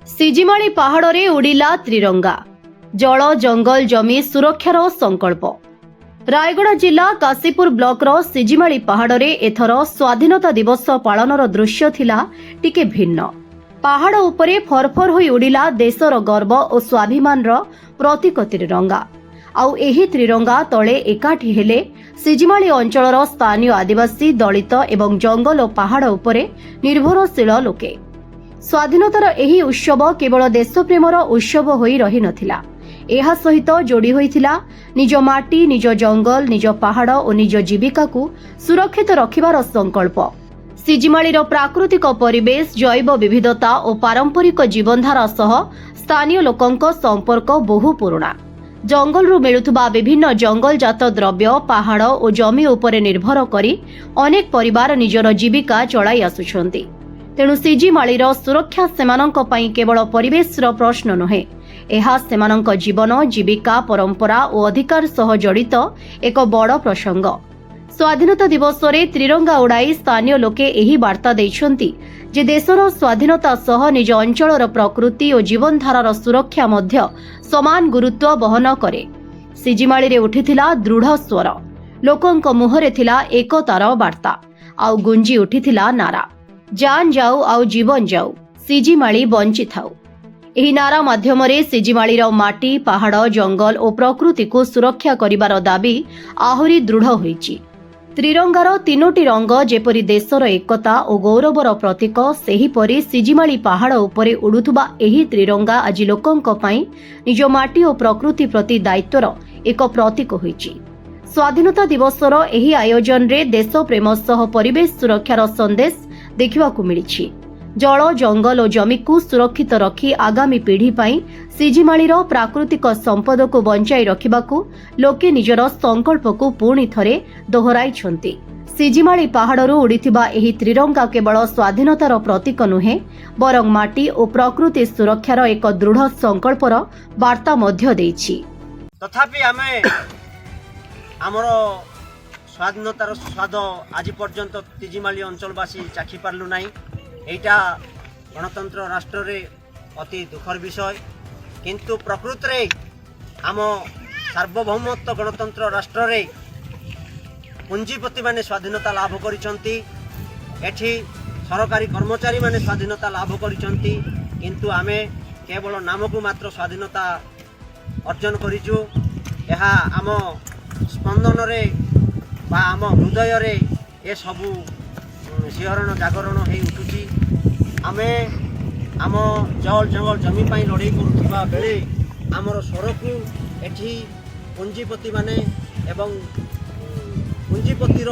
सिजिमाळी पहाड़े उड़िला त्रिरंगा जल जंगल जमी सुरक्षार संकल्प। रायगढ़ जिला काशीपुर ब्लॉक रो सिजिमाळी पहाड़े एथर स्वाधीनता दिवस पालनर दृश्य थिला टिके भिन्न। पहाड़ उपरे फरफर होई उड़िला देशर गर्व और स्वाभिमान रो प्रतीक त्रिरंगा। आउ एही त्रिरंगा तले एकाठी हेले सिजिमाळी अंचलर स्थानीय आदिवासी दलित एवं जंगल और पहाड़ उपरे निर्भरशील लोके। स्वाधीनतार एही उत्सव केवल देशप्रेमर उत्सव होई रही नथिला, एहा सहित जोड़ी होइथिला निज माटी, निज जंगल, निज पहाड़ और निज जीविका को सुरक्षित रखिबार संकल्प। सिजिमाळीर प्राकृतिक परिवेश, जैव विविधता और पारंपरिक जीवनधारा सह स्थानीय लोकंक संपर्क बहु पुराणा। जंगलरू मिलुथुबा विभिन्न जंगलजात द्रव्य, पहाड़ और जमी उपरे निर्भर करी अनेक परिवार निजर जीविका चलाई आसुछन्ति। तेणु सिजिमाळीर सुरक्षा सेमानंक पई केवल परिवेशर प्रश्न नुहे, एहा सेमानंक जीवन, जीविका, परंपरा और अधिकार सह जड़ित एक बड़ प्रसंग। स्वाधीनता दिवस रे त्रिरंगा उड़ाई स्थानीय लोके एही वार्ता दैछन्ति जे देशर स्वाधीनता सह निज अंचलर प्रकृति और जीवनधारार सुरक्षा मध्य समान गुरुत्व बहन करे। सिजिमाळीरे उठिथिला दृढ़ स्वर, लोकंक मुहरे थिला एकतार वार्ता, आउ गुंजी उठिथिला नारा जान जाऊ आउ जीवन जाऊ, सिजिमाळी बंची थाऊ। एही नारा माध्यमरे सिजिमाळीर माटी, पहाड़, जंगल और प्रकृति को सुरक्षा करिबार दाबी आहुरी दृढ़ होईची। त्रिरंगार तीनोटी रंग जेपरी देशर एकता और गौरवर प्रतीक, सेहीपरि सिजिमाळी पहाड़ उपरे उड़ुथुबा एही त्रिरंगा आज लोकंक पई निज माटी और प्रकृति प्रति दायित्वर एक प्रतीक होईची। स्वाधीनता दिवसर एही आयोजन रे देश प्रेम सह परिवेश सुरक्षार संदेश देखिबाकू मिलिछि। जल, जंगल और जमी को सुरक्षित रखी आगामी पीढ़ी पाई सिजिमाळीर प्राकृतिक संपद को बंचाई रखिबाकू लोके निजर संकल्प को पुणी थरे दोहराइछन्ति। सिजिमाळी पहाड़रू उड़िथिबा एही त्रिरंगा केवल स्वाधीनतार प्रतीक नुहे, बरं माटी और प्रकृति सुरक्षार एक दृढ़ संकल्पर वार्ता मध्य देइछि। तथापि आमे आमर स्वाधीनतार स्वाद आज पर्यंत सिजिमाळी अंचलवासी चाखी पारलु नाई। एटा गणतंत्र राष्ट्र रे अति दुखर विषय, किंतु प्रकृत रे आम सार्वभौमत्व गणतंत्र राष्ट्र रे पुंजीपति माने स्वाधीनता लाभ करिसंती, एठी सरकारी कर्मचारी माने स्वाधीनता लाभ करिसंती, किंतु आमे केवल नामको मात्र स्वाधीनता अर्जन करिछु। एहा आम स्पंदन रे बा आम हृदय रे ए सबु शिहरण जागरण हो उठुची। आमे आम जल जंगल जमी पाई लड़ाई करुवा बेले आमर स्वर को एठी पुंजीपति माने एवं पुंजीपतिर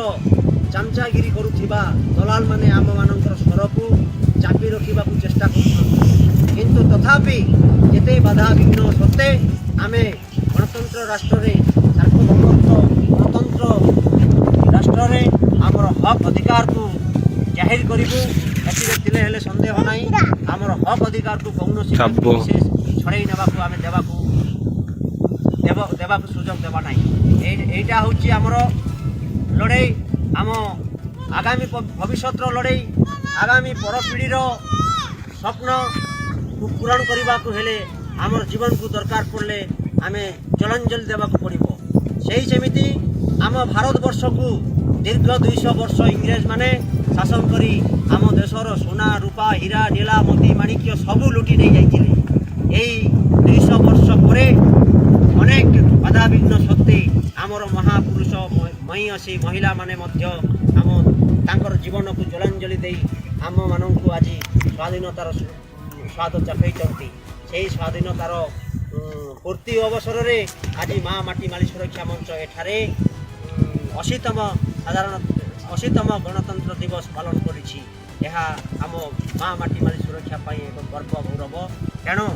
चामचागिरी करुवा दलाल माने आम मानकर स्वर को चापी रखा चेष्टा कर, किंतु तथापि जेते बाधा विघ्न सत्ते आमे गणतंत्र राष्ट्र रे सार्वभौमत्व गणतंत्र राष्ट्र रे आमर हक अधिकार को जाहिर करिबु। एतिले हेले संदेह नाही, आमर हक अधिकार को कौनसी विशेष छड़ाई नेबाकू आमे देबाकू सुजोग देबा नाही। एटा होची आमर लड़ाई, आम आगामी भविष्यतर लड़ाई, आगामी परपीढ़ीर स्वप्न को पूरण करने हेले आमर जीवन को दरकार पड़ले आमे जलांजलि देबाकू पड़िबो। सेही सेमिति आम भारतवर्ष को दीर्घ 200 वर्ष इंग्रेज माने शासन करी आम देशर सोना, रूपा, हीरा, नीला, मोती, माणिक्य सबू लुटी नहीं जाइथिले। एई 200 वर्ष परे अनेक बाधा विघ्न सत्ते आमर महापुरुष महिषी महिला माने मध्य आम तांकर जीवन को जलांजलि देई आम माननकु आज स्वाधीनतार स्वाद चखैचंती। सेही स्वाधीनतार पूर्ति अवसर रे आज माँ माटी माली सुरक्षा मंच एठारे 80तम गणतंत्र दिवस पालन करिछि। यह आम माँ माटी माली सुरक्षा पाई एक गर्व गौरव। तेणु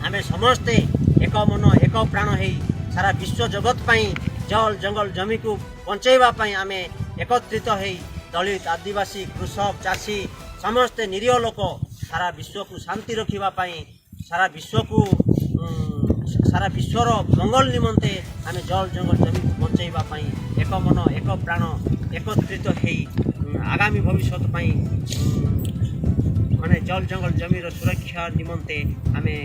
आमे समस्ते एक मन एक प्राण है सारा विश्व जगत पाई जल जंगल जमी को बंचाइबा पाई आमे एकत्रित है दलित, आदिवासी, कृषक, चाषी समस्ते निरीह लोक सारा विश्व को शांति रखिबा पाई, सारा विश्वर मंगल निमंते आमे जल जंगल जमी को बंचाइबा पाई एक मन एक प्राण एकत्रित है आगामी भविष्य ମାନେ ଜଳ ଜଙ୍ଗଲ ଜମିର ସୁରକ୍ଷା ନିମନ୍ତେ ଆମେ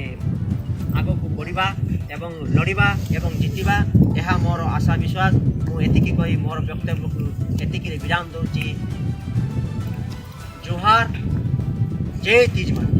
ଆଗକୁ ବଢ଼ିବା ଏବଂ ଲଢ଼ିବା ଏବଂ ଜିତିବା, ଏହା ମୋର ଆଶା ବିଶ୍ୱାସ। ମୁଁ ଏତିକି କହି ମୋର ବକ୍ତବ୍ୟକୁ ଏତିକିରେ ବିରାମ ଦେଉଛି। ଜୁହାର, ଜୟ ତିଜମାଲ।